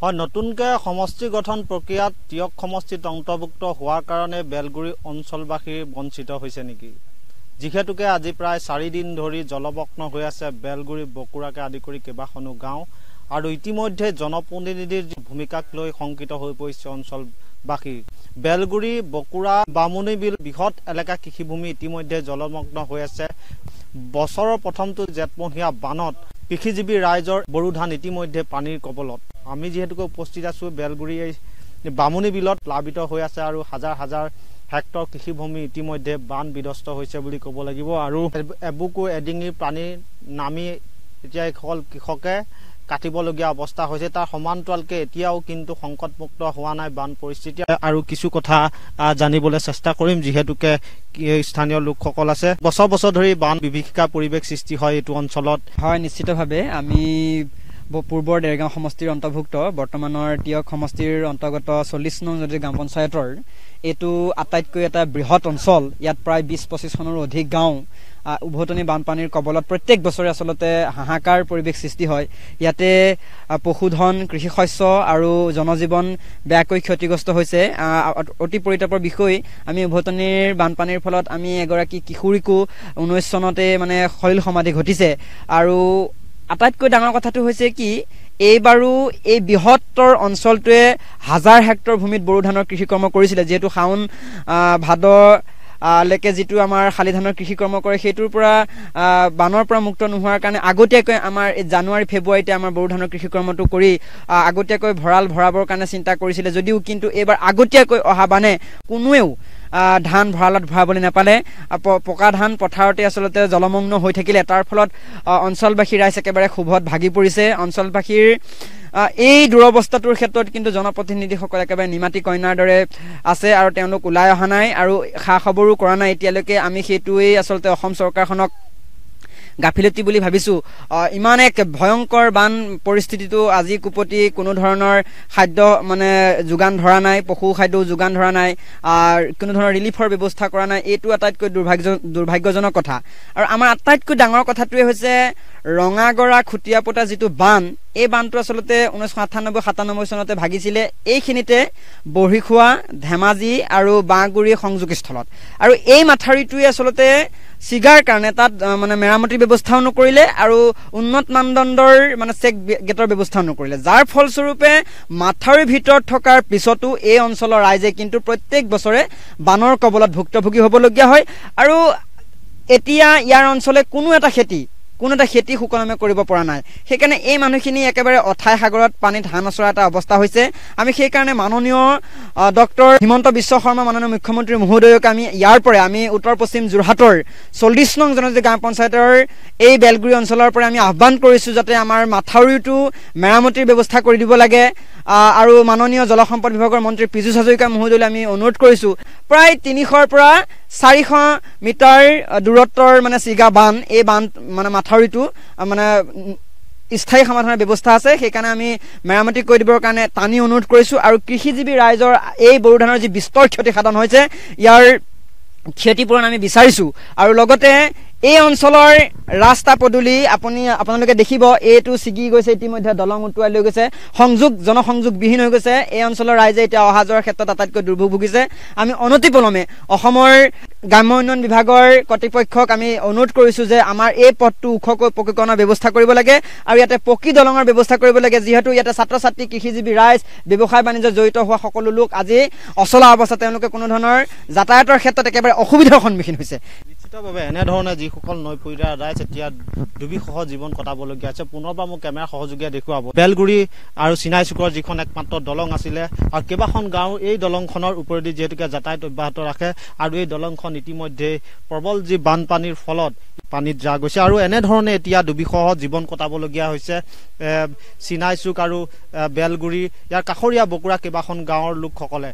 হয়, নতুনকৈ সমষ্টি গঠন প্ৰক্ৰিয়াত টিয়ক সমষ্টিত অন্তৰ্ভুক্ত হোৱাৰ কাৰণে বেলগুৰি অঞ্চলবাসী বঞ্চিত হৈছে নেকি? যিহেতুকে আজি প্ৰায় 4 দিন ধৰি জলমগ্ন হৈ আছে বেলগুৰি বকুৰাকে আদি কৰি কেইবাখনো গাঁও আৰু ইতিমধ্যে জনপ্ৰতিনিধিৰ ভূমিকাক লৈ শংকিত হৈ পৰিছে অঞ্চলবাসী। বেলগুৰি বকুৰা বামুণীবিল বৃহৎ এলেকা কৃষিভূমি ইতিমধ্যে জলমগ্ন হৈ আছে। বছৰৰ প্ৰথমটো জেঠমহীয়া বানত কৃষিজীৱী ৰাইজৰ বড়ো ধান ইতিমধ্যে পানীৰ কবলত। আমি যিহেতুকে উপস্থিত আছোঁ বেলগুৰি বামুণী বিলত প্লাবিত হৈ আছে আৰু হাজাৰ হাজাৰ হেক্টৰ কৃষিভূমি ইতিমধ্যে বান বিধ্বস্ত হৈছে বুলি ক'ব লাগিব। আৰু এবুকু এডিঙিৰ পানী নামি এতিয়া এইসকল কৃষকে কাটিবলগীয়া অৱস্থা হৈছে। তাৰ সমান্তৰালকে এতিয়াও কিন্তু সংকটমুক্ত হোৱা নাই বান পৰিস্থিতি। আৰু কিছু কথা জানিবলৈ চেষ্টা কৰিম যিহেতুকে স্থানীয় লোকসকল আছে। বছৰ বছৰ ধৰি বান বিভীষিকা পৰিৱেশ সৃষ্টি হয় এইটো অঞ্চলত। হয়, নিশ্চিতভাৱে আমি পূৰ্বৰ দেৰগাঁও সমষ্টিৰ অন্তৰ্ভুক্ত বৰ্তমানৰ টিয়ক সমষ্টিৰ অন্তৰ্গত 40 নং যদি গ্ৰাম পঞ্চায়তৰ এইটো আটাইতকৈ এটা বৃহৎ অঞ্চল। ইয়াত প্ৰায় 20-25খনৰো অধিক গাঁও উভতনি বানপানীৰ কবলত প্ৰত্যেক বছৰে আচলতে হাহাকাৰ পৰিৱেশ সৃষ্টি হয়। ইয়াতে পশুধন, কৃষি শস্য আৰু জনজীৱন বেয়াকৈ ক্ষতিগ্ৰস্ত হৈছে। অতি পৰিতাপৰ বিষয়, আমি উভতনিৰ বানপানীৰ ফলত আমি এগৰাকী কিশোৰীকো 19 চনতে মানে সলিল সমাধি ঘটিছে। আৰু আটাইতকৈ ডাঙৰ কথাটো হৈছে কি, এইবাৰো এই বৃহত্তৰ অঞ্চলটোৱে হাজাৰ হেক্টৰ ভূমিত বড়ো ধানৰ কৃষিকৰ্ম কৰিছিলে। যিহেতু শাওন ভাদ লৈকে যিটো আমাৰ শালি ধানৰ কৃষিকৰ্ম কৰে সেইটোৰ পৰা বানৰ পৰা মুক্ত নোহোৱাৰ কাৰণে আগতীয়াকৈ আমাৰ জানুৱাৰী ফেব্ৰুৱাৰীতে আমাৰ বড়ো ধানৰ কৃষিকৰ্মটো কৰি আগতীয়াকৈ ভঁৰাল ভৰাবৰ কাৰণে চিন্তা কৰিছিলে। যদিও কিন্তু এইবাৰ আগতীয়াকৈ অহা বানে কোনোৱেও ধান ভঁৰালত ভৰাবলৈ নাপালে। পকা ধান পথাৰতে আচলতে জলমগ্ন হৈ থাকিলে। তাৰ ফলত অঞ্চলবাসী ৰাইজ একেবাৰে ক্ষোভত ভাগি পৰিছে। অঞ্চলবাসীৰ এই দুৰৱস্থাটোৰ ক্ষেত্ৰত কিন্তু জনপ্ৰতিনিধিসকল একেবাৰে নিমাতী কন্যাৰ দৰে আছে আৰু তেওঁলোক ওলাই অহা নাই আৰু খা খবৰো কৰা নাই এতিয়ালৈকে। আমি সেইটোৱেই আচলতে অসম চৰকাৰখনক গাফিলতি বুলি ভাবিছোঁ। ইমান এক ভয়ংকৰ বান পৰিস্থিতিটো আজি কুপতি কোনো ধৰণৰ খাদ্য মানে যোগান ধৰা নাই, পশু খাদ্যও যোগান ধৰা নাই, কোনো ধৰণৰ ৰিলিফৰ ব্যৱস্থা কৰা নাই। এইটো আটাইতকৈ দুৰ্ভাগ্যজনক কথা। আৰু আমাৰ আটাইতকৈ ডাঙৰ কথাটোৱে হৈছে ৰঙাগৰা খুটিয়াপতা যিটো বান, এই বানটো আচলতে 1998-97 চনতে ভাগিছিলে এইখিনিতে বৰহিখোৱা, ধেমাজি আৰু বাঁহগুৰি সংযোগস্থলত। আৰু এই মাথাউৰিটোৱে আচলতে চিগাৰ কাৰণে তাত মানে মেৰামতিৰ ব্যৱস্থাও নকৰিলে আৰু উন্নত মানদণ্ডৰ মানে চেক গেটৰ ব্যৱস্থাও নকৰিলে, যাৰ ফলস্বৰূপে মাথাউৰিৰ ভিতৰত থকাৰ পিছতো এই অঞ্চলৰ ৰাইজে কিন্তু প্ৰত্যেক বছৰে বানৰ কবলত ভুক্তভোগী হ'বলগীয়া হয়। আৰু এতিয়া ইয়াৰ অঞ্চলে কোনো এটা খেতি সুকলমে কৰিব পৰা নাই। সেইকাৰণে এই মানুহখিনি একেবাৰে অথাই সাগৰত পানীত হাঁহ নচৰা এটা অৱস্থা হৈছে। আমি সেইকাৰণে মাননীয় ডক্টৰ হিমন্ত বিশ্ব শৰ্মা মাননীয় মুখ্যমন্ত্ৰী মহোদয়ক আমি ইয়াৰ পৰা আমি উত্তৰ পশ্চিম যোৰহাটৰ 40 নং জনজাতি গ্ৰাম পঞ্চায়তৰ এই বেলগুৰি অঞ্চলৰ পৰা আমি আহ্বান কৰিছোঁ যাতে আমাৰ মাথাউৰিটো মেৰামতিৰ ব্যৱস্থা কৰি দিব লাগে। আৰু মাননীয় জলসম্পদ বিভাগৰ মন্ত্ৰী পীযুষ হাজৰিকা মহোদয়লৈ আমি অনুৰোধ কৰিছোঁ। প্ৰায় 300ৰ পৰা 400 মিটাৰ দূৰত্বৰ মানে চিগা বান, এই বান মানে মাথাউৰিটো মানে স্থায়ী সমাধানৰ ব্যৱস্থা আছে, সেইকাৰণে আমি মেৰামতি কৰি দিবৰ কাৰণে টানি অনুৰোধ কৰিছোঁ। আৰু কৃষিজীৱী ৰাইজৰ এই বড়ো ধানৰ যি বিস্তৰ ক্ষতি সাধন হৈছে ইয়াৰ ক্ষতিপূৰণ আমি বিচাৰিছোঁ। আৰু লগতে এই অঞ্চলৰ ৰাস্তা পদূলি আপোনালোকে দেখিব, এইটো ছিগি গৈছে, ইতিমধ্যে দলং উটুৱাই লৈ গৈছে, জনসংযোগবিহীন হৈ গৈছে। এই অঞ্চলৰ ৰাইজে এতিয়া অহা যোৱাৰ ক্ষেত্ৰত আটাইতকৈ দুৰ্ভোগ ভুগিছে। আমি অনতিপলমে অসমৰ গ্ৰাম্য উন্নয়ন বিভাগৰ কৰ্তৃপক্ষক আমি অনুৰোধ কৰিছোঁ যে আমাৰ এই পথটো ওখকৈ পকীকৰণৰ ব্যৱস্থা কৰিব লাগে আৰু ইয়াতে পকী দলঙৰ ব্যৱস্থা কৰিব লাগে। যিহেতু ইয়াতে ছাত্ৰ ছাত্ৰী, কৃষিজীৱী ৰাইজ, ব্যৱসায় বাণিজ্য জড়িত হোৱা সকলো লোক আজি অচলা অৱস্থা, তেওঁলোকে কোনো ধৰণৰ যাতায়াতৰ ক্ষেত্ৰত একেবাৰে অসুবিধাৰ সন্মুখীন হৈছে। নিশ্চিতভাৱে এনেধৰণে যিসকল নৈ পৰীয়া ৰাইজ এতিয়া দুৰ্বিষহ জীৱন কটাবলগীয়া আছে। পুনৰবাৰ মোক কেমেৰা সহযোগীয়ে দেখুৱাব বেলগুৰি আৰু চিনাই চুকৰ যিখন একমাত্ৰ দলং আছিলে আৰু কেইবাখন গাঁও এই দলংখনৰ ওপৰেদি যিহেতুকে যাতায়াত অব্যাহত ৰাখে আৰু এই দলংখন ইতিমধ্যে প্ৰবল যি বানপানীৰ ফলত পানীত যা গৈছে আৰু এনেধৰণে এতিয়া দুৰ্বিষহ জীৱন কটাবলগীয়া হৈছে চিনাই চুক আৰু বেলগুৰি, ইয়াৰ কাষৰীয়া বকুৰা কেইবাখন গাঁৱৰ লোকসকলে।